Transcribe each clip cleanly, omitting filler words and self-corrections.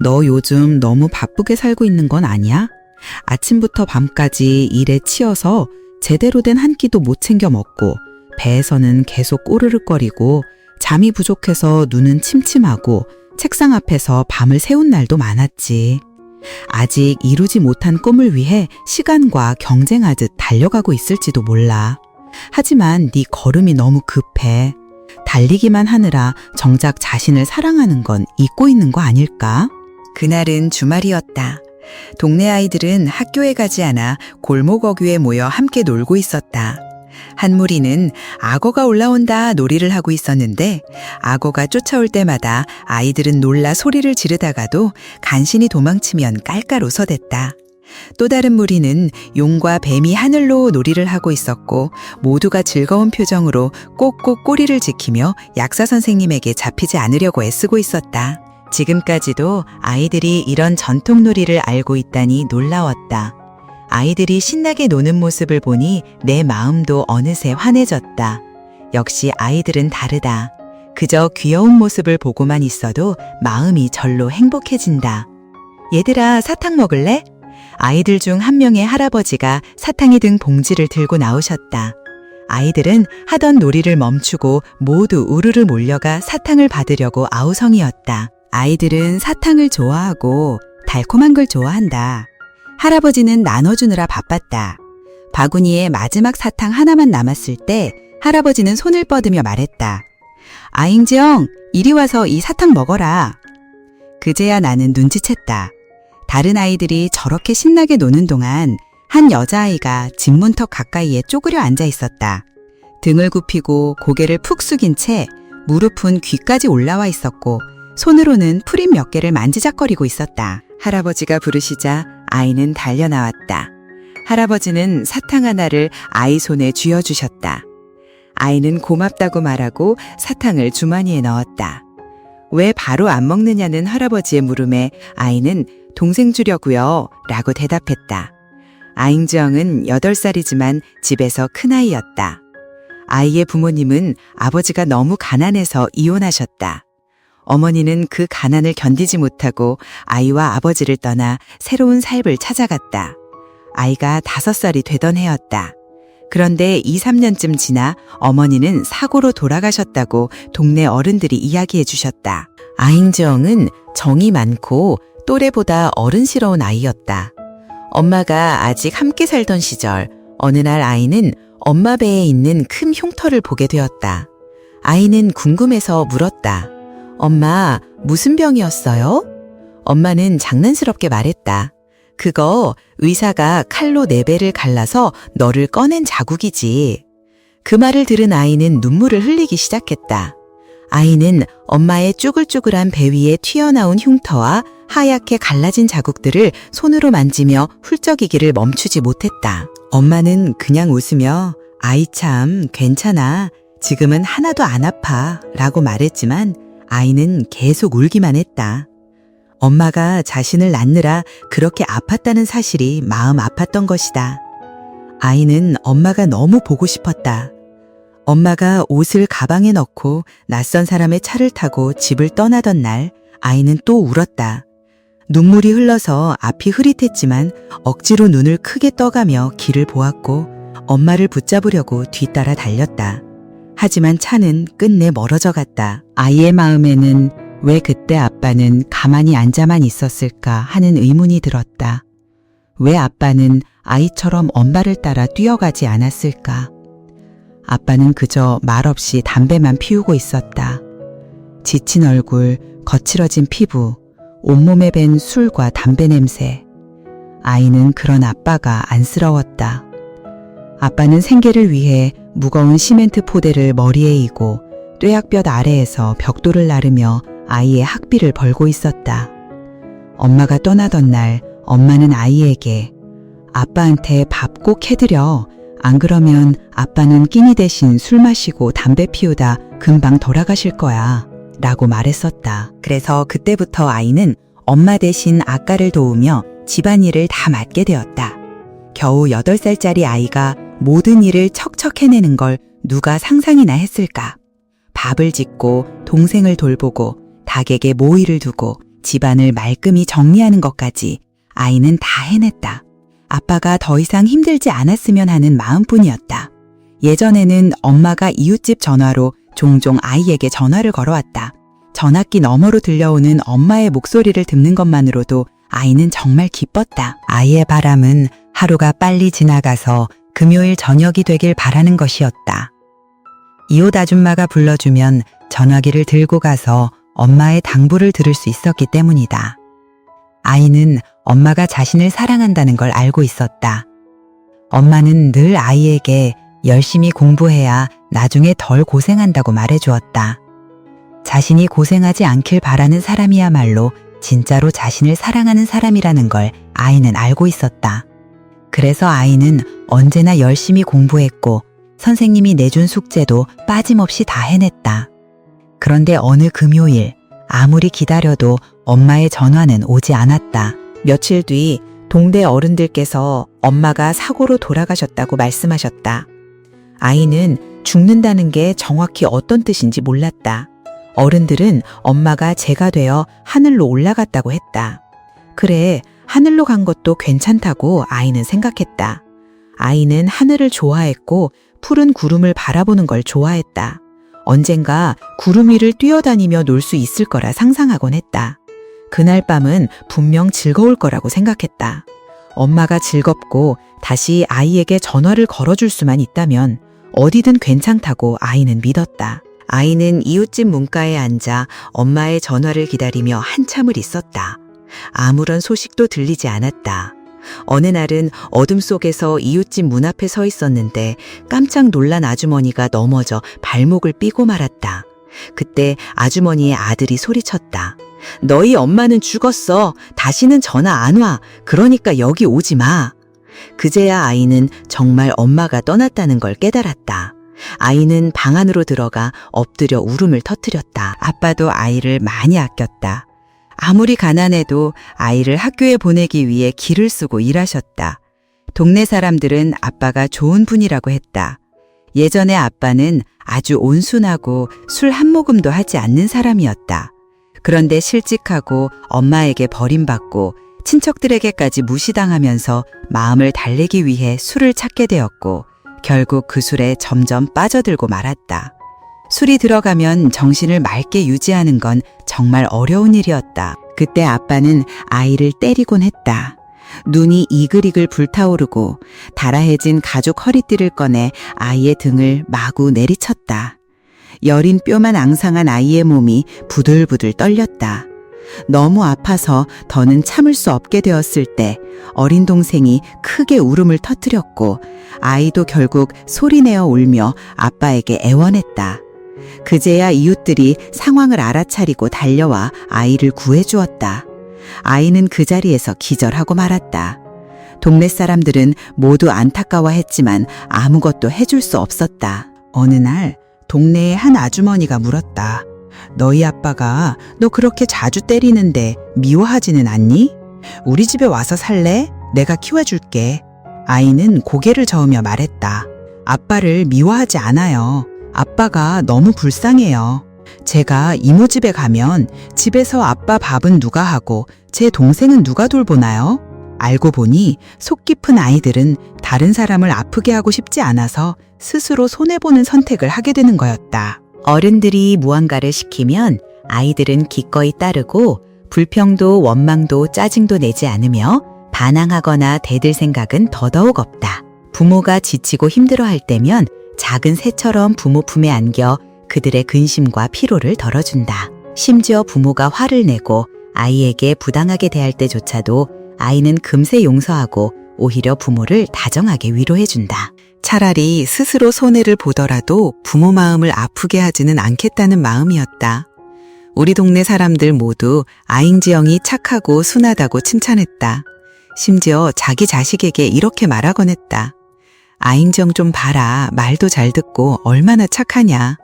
너 요즘 너무 바쁘게 살고 있는 건 아니야? 아침부터 밤까지 일에 치여서 제대로 된 한 끼도 못 챙겨 먹고 배에서는 계속 꼬르륵거리고 잠이 부족해서 눈은 침침하고 책상 앞에서 밤을 새운 날도 많았지. 아직 이루지 못한 꿈을 위해 시간과 경쟁하듯 달려가고 있을지도 몰라. 하지만 네 걸음이 너무 급해. 달리기만 하느라 정작 자신을 사랑하는 건 잊고 있는 거 아닐까? 그날은 주말이었다. 동네 아이들은 학교에 가지 않아 골목 어귀에 모여 함께 놀고 있었다. 한 무리는 악어가 올라온다 놀이를 하고 있었는데 악어가 쫓아올 때마다 아이들은 놀라 소리를 지르다가도 간신히 도망치면 깔깔 웃어댔다. 또 다른 무리는 용과 뱀이 하늘로 놀이를 하고 있었고 모두가 즐거운 표정으로 꼭꼭 꼬리를 지키며 약사 선생님에게 잡히지 않으려고 애쓰고 있었다. 지금까지도 아이들이 이런 전통놀이를 알고 있다니 놀라웠다. 아이들이 신나게 노는 모습을 보니 내 마음도 어느새 환해졌다. 역시 아이들은 다르다. 그저 귀여운 모습을 보고만 있어도 마음이 절로 행복해진다. 얘들아, 사탕 먹을래? 아이들 중 한 명의 할아버지가 사탕이 든 봉지를 들고 나오셨다. 아이들은 하던 놀이를 멈추고 모두 우르르 몰려가 사탕을 받으려고 아우성이었다. 아이들은 사탕을 좋아하고 달콤한 걸 좋아한다. 할아버지는 나눠주느라 바빴다. 바구니에 마지막 사탕 하나만 남았을 때 할아버지는 손을 뻗으며 말했다. 아잉지영, 이리 와서 이 사탕 먹어라. 그제야 나는 눈치챘다. 다른 아이들이 저렇게 신나게 노는 동안 한 여자아이가 집 문턱 가까이에 쪼그려 앉아 있었다. 등을 굽히고 고개를 푹 숙인 채 무릎은 귀까지 올라와 있었고 손으로는 프림 몇 개를 만지작거리고 있었다. 할아버지가 부르시자 아이는 달려나왔다. 할아버지는 사탕 하나를 아이 손에 쥐어주셨다. 아이는 고맙다고 말하고 사탕을 주머니에 넣었다. 왜 바로 안 먹느냐는 할아버지의 물음에 아이는 동생 주려고요 라고 대답했다. 아잉지영은 8살이지만 집에서 큰아이였다. 아이의 부모님은 아버지가 너무 가난해서 이혼하셨다. 어머니는 그 가난을 견디지 못하고 아이와 아버지를 떠나 새로운 삶을 찾아갔다. 아이가 5살이 되던 해였다. 그런데 2, 3년쯤 지나 어머니는 사고로 돌아가셨다고 동네 어른들이 이야기해 주셨다. 아잉지영은 정이 많고 또래보다 어른스러운 아이였다. 엄마가 아직 함께 살던 시절 어느 날 아이는 엄마 배에 있는 큰 흉터를 보게 되었다. 아이는 궁금해서 물었다. 엄마, 무슨 병이었어요? 엄마는 장난스럽게 말했다. 그거 의사가 칼로 내 배를 갈라서 너를 꺼낸 자국이지. 그 말을 들은 아이는 눈물을 흘리기 시작했다. 아이는 엄마의 쭈글쭈글한 배 위에 튀어나온 흉터와 하얗게 갈라진 자국들을 손으로 만지며 훌쩍이기를 멈추지 못했다. 엄마는 그냥 웃으며 아이 참 괜찮아. 지금은 하나도 안 아파 라고 말했지만 아이는 계속 울기만 했다. 엄마가 자신을 낳느라 그렇게 아팠다는 사실이 마음 아팠던 것이다. 아이는 엄마가 너무 보고 싶었다. 엄마가 옷을 가방에 넣고 낯선 사람의 차를 타고 집을 떠나던 날 아이는 또 울었다. 눈물이 흘러서 앞이 흐릿했지만 억지로 눈을 크게 떠가며 길을 보았고 엄마를 붙잡으려고 뒤따라 달렸다. 하지만 차는 끝내 멀어져 갔다. 아이의 마음에는 왜 그때 아빠는 가만히 앉아만 있었을까 하는 의문이 들었다. 왜 아빠는 아이처럼 엄마를 따라 뛰어가지 않았을까? 아빠는 그저 말없이 담배만 피우고 있었다. 지친 얼굴, 거칠어진 피부, 온몸에 밴 술과 담배 냄새. 아이는 그런 아빠가 안쓰러웠다. 아빠는 생계를 위해 무거운 시멘트 포대를 머리에 이고 뙤약볕 아래에서 벽돌을 나르며 아이의 학비를 벌고 있었다. 엄마가 떠나던 날 엄마는 아이에게 아빠한테 밥 꼭 해드려. 안 그러면 아빠는 끼니 대신 술 마시고 담배 피우다 금방 돌아가실 거야 라고 말했었다. 그래서 그때부터 아이는 엄마 대신 아까를 도우며 집안일을 다 맡게 되었다. 겨우 8살짜리 아이가 모든 일을 척척 해내는 걸 누가 상상이나 했을까? 밥을 짓고 동생을 돌보고 닭에게 모이를 두고 집안을 말끔히 정리하는 것까지 아이는 다 해냈다. 아빠가 더 이상 힘들지 않았으면 하는 마음뿐이었다. 예전에는 엄마가 이웃집 전화로 종종 아이에게 전화를 걸어왔다. 전화기 너머로 들려오는 엄마의 목소리를 듣는 것만으로도 아이는 정말 기뻤다. 아이의 바람은 하루가 빨리 지나가서 금요일 저녁이 되길 바라는 것이었다. 이웃 아줌마가 불러주면 전화기를 들고 가서 엄마의 당부를 들을 수 있었기 때문이다. 아이는 엄마가 자신을 사랑한다는 걸 알고 있었다. 엄마는 늘 아이에게 열심히 공부해야 나중에 덜 고생한다고 말해주었다. 자신이 고생하지 않길 바라는 사람이야말로 진짜로 자신을 사랑하는 사람이라는 걸 아이는 알고 있었다. 그래서 아이는 언제나 열심히 공부했고 선생님이 내준 숙제도 빠짐없이 다 해냈다. 그런데 어느 금요일 아무리 기다려도 엄마의 전화는 오지 않았다. 며칠 뒤 동네 어른들께서 엄마가 사고로 돌아가셨다고 말씀하셨다. 아이는 죽는다는 게 정확히 어떤 뜻인지 몰랐다. 어른들은 엄마가 재가 되어 하늘로 올라갔다고 했다. 그래, 하늘로 간 것도 괜찮다고 아이는 생각했다. 아이는 하늘을 좋아했고 푸른 구름을 바라보는 걸 좋아했다. 언젠가 구름 위를 뛰어다니며 놀 수 있을 거라 상상하곤 했다. 그날 밤은 분명 즐거울 거라고 생각했다. 엄마가 즐겁고 다시 아이에게 전화를 걸어줄 수만 있다면 어디든 괜찮다고 아이는 믿었다. 아이는 이웃집 문가에 앉아 엄마의 전화를 기다리며 한참을 있었다. 아무런 소식도 들리지 않았다. 어느 날은 어둠 속에서 이웃집 문 앞에 서 있었는데 깜짝 놀란 아주머니가 넘어져 발목을 삐고 말았다. 그때 아주머니의 아들이 소리쳤다. 너희 엄마는 죽었어. 다시는 전화 안 와. 그러니까 여기 오지 마. 그제야 아이는 정말 엄마가 떠났다는 걸 깨달았다. 아이는 방 안으로 들어가 엎드려 울음을 터뜨렸다. 아빠도 아이를 많이 아꼈다. 아무리 가난해도 아이를 학교에 보내기 위해 기를 쓰고 일하셨다. 동네 사람들은 아빠가 좋은 분이라고 했다. 예전에 아빠는 아주 온순하고 술 한 모금도 하지 않는 사람이었다. 그런데 실직하고 엄마에게 버림받고 친척들에게까지 무시당하면서 마음을 달래기 위해 술을 찾게 되었고 결국 그 술에 점점 빠져들고 말았다. 술이 들어가면 정신을 맑게 유지하는 건 정말 어려운 일이었다. 그때 아빠는 아이를 때리곤 했다. 눈이 이글이글 불타오르고 달아해진 가죽 허리띠를 꺼내 아이의 등을 마구 내리쳤다. 여린 뼈만 앙상한 아이의 몸이 부들부들 떨렸다. 너무 아파서 더는 참을 수 없게 되었을 때 어린 동생이 크게 울음을 터뜨렸고 아이도 결국 소리내어 울며 아빠에게 애원했다. 그제야 이웃들이 상황을 알아차리고 달려와 아이를 구해주었다. 아이는 그 자리에서 기절하고 말았다. 동네 사람들은 모두 안타까워했지만 아무것도 해줄 수 없었다. 어느 날 동네의 한 아주머니가 물었다. 너희 아빠가 너 그렇게 자주 때리는데 미워하지는 않니? 우리 집에 와서 살래? 내가 키워줄게. 아이는 고개를 저으며 말했다. 아빠를 미워하지 않아요. 아빠가 너무 불쌍해요. 제가 이모 집에 가면 집에서 아빠 밥은 누가 하고 제 동생은 누가 돌보나요? 알고 보니 속 깊은 아이들은 다른 사람을 아프게 하고 싶지 않아서 스스로 손해보는 선택을 하게 되는 거였다. 어른들이 무언가를 시키면 아이들은 기꺼이 따르고 불평도 원망도 짜증도 내지 않으며 반항하거나 대들 생각은 더더욱 없다. 부모가 지치고 힘들어할 때면 작은 새처럼 부모 품에 안겨 그들의 근심과 피로를 덜어준다. 심지어 부모가 화를 내고 아이에게 부당하게 대할 때조차도 아이는 금세 용서하고 오히려 부모를 다정하게 위로해준다. 차라리 스스로 손해를 보더라도 부모 마음을 아프게 하지는 않겠다는 마음이었다. 우리 동네 사람들 모두 아잉지영이 착하고 순하다고 칭찬했다. 심지어 자기 자식에게 이렇게 말하곤 했다. 아잉정 좀 봐라. 말도 잘 듣고 얼마나 착하냐.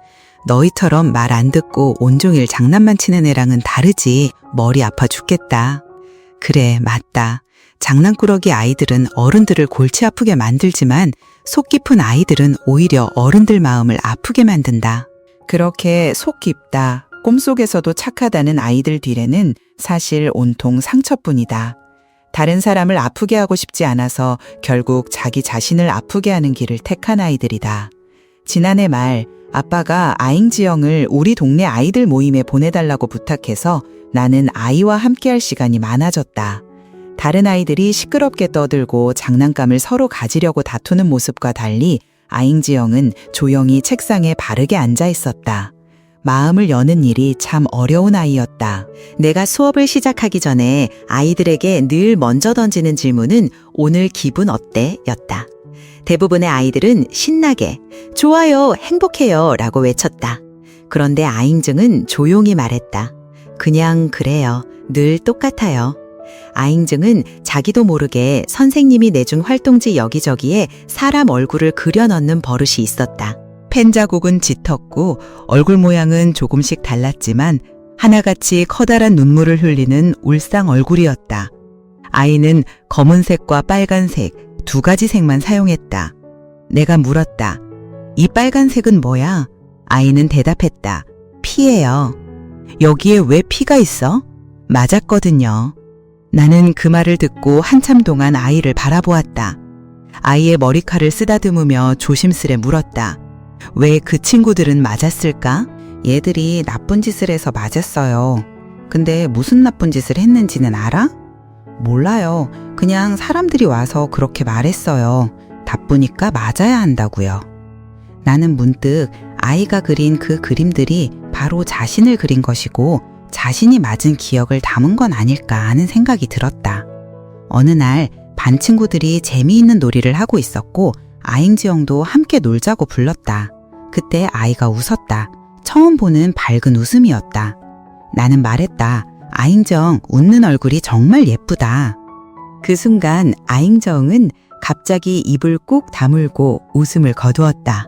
너희처럼 말 안 듣고 온종일 장난만 치는 애랑은 다르지. 머리 아파 죽겠다. 그래, 맞다. 장난꾸러기 아이들은 어른들을 골치 아프게 만들지만 속 깊은 아이들은 오히려 어른들 마음을 아프게 만든다. 그렇게 속 깊다, 꿈속에서도 착하다는 아이들 뒤에는 사실 온통 상처뿐이다. 다른 사람을 아프게 하고 싶지 않아서 결국 자기 자신을 아프게 하는 길을 택한 아이들이다. 지난해 말 아빠가 아잉지영을 우리 동네 아이들 모임에 보내달라고 부탁해서 나는 아이와 함께할 시간이 많아졌다. 다른 아이들이 시끄럽게 떠들고 장난감을 서로 가지려고 다투는 모습과 달리 아잉지영은 조용히 책상에 바르게 앉아 있었다. 마음을 여는 일이 참 어려운 아이였다. 내가 수업을 시작하기 전에 아이들에게 늘 먼저 던지는 질문은 오늘 기분 어때? 였다. 대부분의 아이들은 신나게 좋아요, 행복해요 라고 외쳤다. 그런데 아잉증은 조용히 말했다. 그냥 그래요. 늘 똑같아요. 아잉증은 자기도 모르게 선생님이 내준 활동지 여기저기에 사람 얼굴을 그려 넣는 버릇이 있었다. 펜 자국은 짙었고 얼굴 모양은 조금씩 달랐지만 하나같이 커다란 눈물을 흘리는 울상 얼굴이었다. 아이는 검은색과 빨간색 두 가지 색만 사용했다. 내가 물었다. 이 빨간색은 뭐야? 아이는 대답했다. 피예요. 여기에 왜 피가 있어? 맞았거든요. 나는 그 말을 듣고 한참 동안 아이를 바라보았다. 아이의 머리칼을 쓰다듬으며 조심스레 물었다. 왜 그 친구들은 맞았을까? 얘들이 나쁜 짓을 해서 맞았어요. 근데 무슨 나쁜 짓을 했는지는 알아? 몰라요. 그냥 사람들이 와서 그렇게 말했어요. 나쁘니까 맞아야 한다고요. 나는 문득 아이가 그린 그 그림들이 바로 자신을 그린 것이고 자신이 맞은 기억을 담은 건 아닐까 하는 생각이 들었다. 어느 날 반 친구들이 재미있는 놀이를 하고 있었고 아잉지영도 함께 놀자고 불렀다. 그때 아이가 웃었다. 처음 보는 밝은 웃음이었다. 나는 말했다. 아잉정, 웃는 얼굴이 정말 예쁘다. 그 순간 아잉정은 갑자기 입을 꾹 다물고 웃음을 거두었다.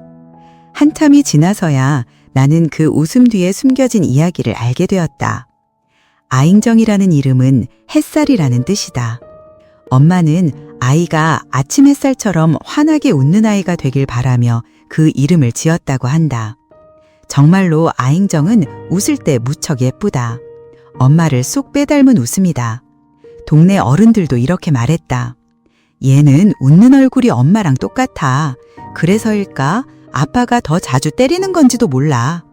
한참이 지나서야 나는 그 웃음 뒤에 숨겨진 이야기를 알게 되었다. 아잉정이라는 이름은 햇살이라는 뜻이다. 엄마는 아이가 아침 햇살처럼 환하게 웃는 아이가 되길 바라며 그 이름을 지었다고 한다. 정말로 아잉정은 웃을 때 무척 예쁘다. 엄마를 쏙 빼닮은 웃음이다. 동네 어른들도 이렇게 말했다. 얘는 웃는 얼굴이 엄마랑 똑같아. 그래서일까? 아빠가 더 자주 때리는 건지도 몰라.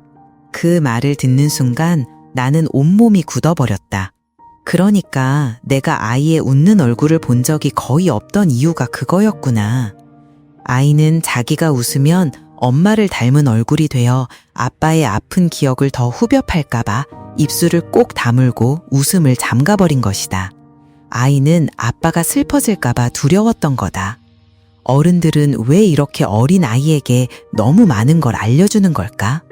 그 말을 듣는 순간 나는 온몸이 굳어버렸다. 그러니까 내가 아이의 웃는 얼굴을 본 적이 거의 없던 이유가 그거였구나. 아이는 자기가 웃으면 엄마를 닮은 얼굴이 되어 아빠의 아픈 기억을 더 후벼팔까봐 입술을 꼭 다물고 웃음을 잠가버린 것이다. 아이는 아빠가 슬퍼질까봐 두려웠던 거다. 어른들은 왜 이렇게 어린 아이에게 너무 많은 걸 알려주는 걸까?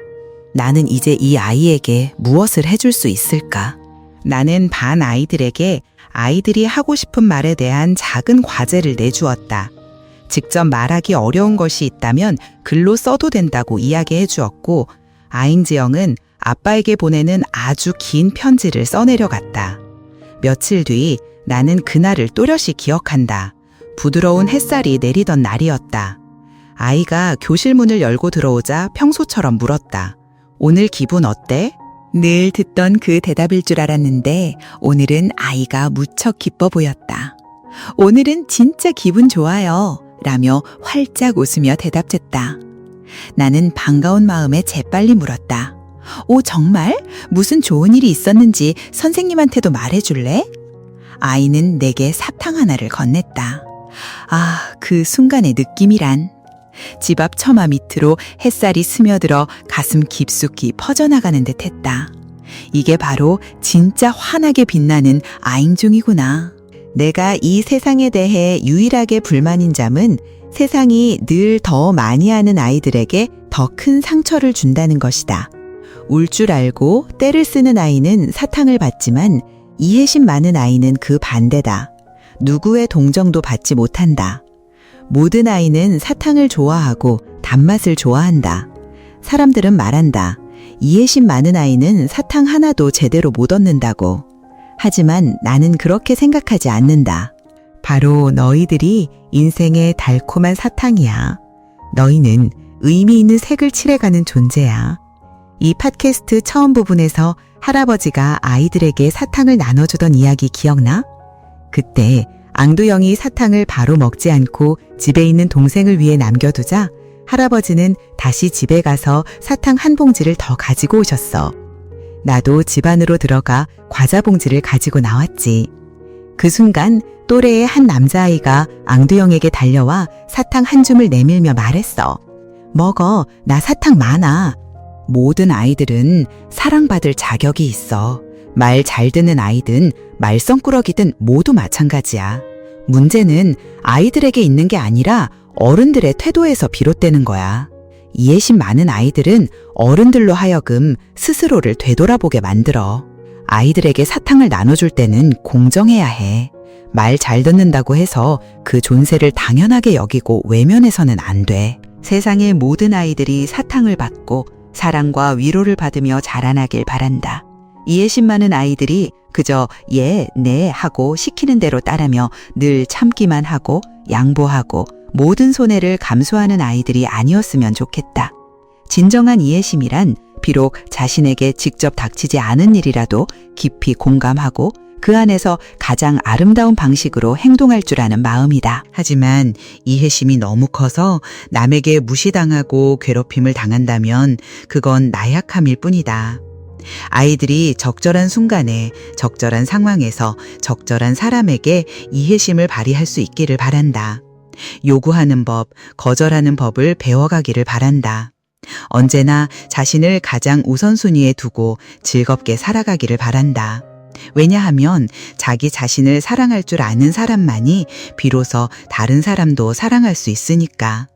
나는 이제 이 아이에게 무엇을 해줄 수 있을까? 나는 반 아이들에게 아이들이 하고 싶은 말에 대한 작은 과제를 내주었다. 직접 말하기 어려운 것이 있다면 글로 써도 된다고 이야기해 주었고 아잉지영은 아빠에게 보내는 아주 긴 편지를 써내려갔다. 며칠 뒤 나는 그날을 또렷이 기억한다. 부드러운 햇살이 내리던 날이었다. 아이가 교실 문을 열고 들어오자 평소처럼 물었다. 오늘 기분 어때? 늘 듣던 그 대답일 줄 알았는데 오늘은 아이가 무척 기뻐 보였다. 오늘은 진짜 기분 좋아요. 라며 활짝 웃으며 대답했다. 나는 반가운 마음에 재빨리 물었다. 오, 정말? 무슨 좋은 일이 있었는지 선생님한테도 말해줄래? 아이는 내게 사탕 하나를 건넸다. 아, 그 순간의 느낌이란. 집 앞 처마 밑으로 햇살이 스며들어 가슴 깊숙이 퍼져나가는 듯 했다. 이게 바로 진짜 환하게 빛나는 아잉종이구나. 내가 이 세상에 대해 유일하게 불만인 점은 세상이 늘 더 많이 하는 아이들에게 더 큰 상처를 준다는 것이다. 울 줄 알고 때를 쓰는 아이는 사탕을 받지만 이해심 많은 아이는 그 반대다. 누구의 동정도 받지 못한다. 모든 아이는 사탕을 좋아하고 단맛을 좋아한다. 사람들은 말한다. 이해심 많은 아이는 사탕 하나도 제대로 못 얻는다고. 하지만 나는 그렇게 생각하지 않는다. 바로 너희들이 인생의 달콤한 사탕이야. 너희는 의미 있는 색을 칠해가는 존재야. 이 팟캐스트 처음 부분에서 할아버지가 아이들에게 사탕을 나눠주던 이야기 기억나? 그때 앙두영이 사탕을 바로 먹지 않고 집에 있는 동생을 위해 남겨두자 할아버지는 다시 집에 가서 사탕 한 봉지를 더 가지고 오셨어. 나도 집 안으로 들어가 과자 봉지를 가지고 나왔지. 그 순간 또래의 한 남자아이가 앙두영에게 달려와 사탕 한 줌을 내밀며 말했어. 먹어, 나 사탕 많아. 모든 아이들은 사랑받을 자격이 있어. 말 잘 듣는 아이든 말썽꾸러기든 모두 마찬가지야. 문제는 아이들에게 있는 게 아니라 어른들의 태도에서 비롯되는 거야. 이해심 많은 아이들은 어른들로 하여금 스스로를 되돌아보게 만들어. 아이들에게 사탕을 나눠줄 때는 공정해야 해. 말 잘 듣는다고 해서 그 존재를 당연하게 여기고 외면해서는 안 돼. 세상의 모든 아이들이 사탕을 받고 사랑과 위로를 받으며 자라나길 바란다. 이해심 많은 아이들이 그저 예, 네 하고 시키는 대로 따르며 늘 참기만 하고 양보하고 모든 손해를 감수하는 아이들이 아니었으면 좋겠다. 진정한 이해심이란 비록 자신에게 직접 닥치지 않은 일이라도 깊이 공감하고 그 안에서 가장 아름다운 방식으로 행동할 줄 아는 마음이다. 하지만 이해심이 너무 커서 남에게 무시당하고 괴롭힘을 당한다면 그건 나약함일 뿐이다. 아이들이 적절한 순간에 적절한 상황에서 적절한 사람에게 이해심을 발휘할 수 있기를 바란다. 요구하는 법, 거절하는 법을 배워가기를 바란다. 언제나 자신을 가장 우선순위에 두고 즐겁게 살아가기를 바란다. 왜냐하면 자기 자신을 사랑할 줄 아는 사람만이 비로소 다른 사람도 사랑할 수 있으니까.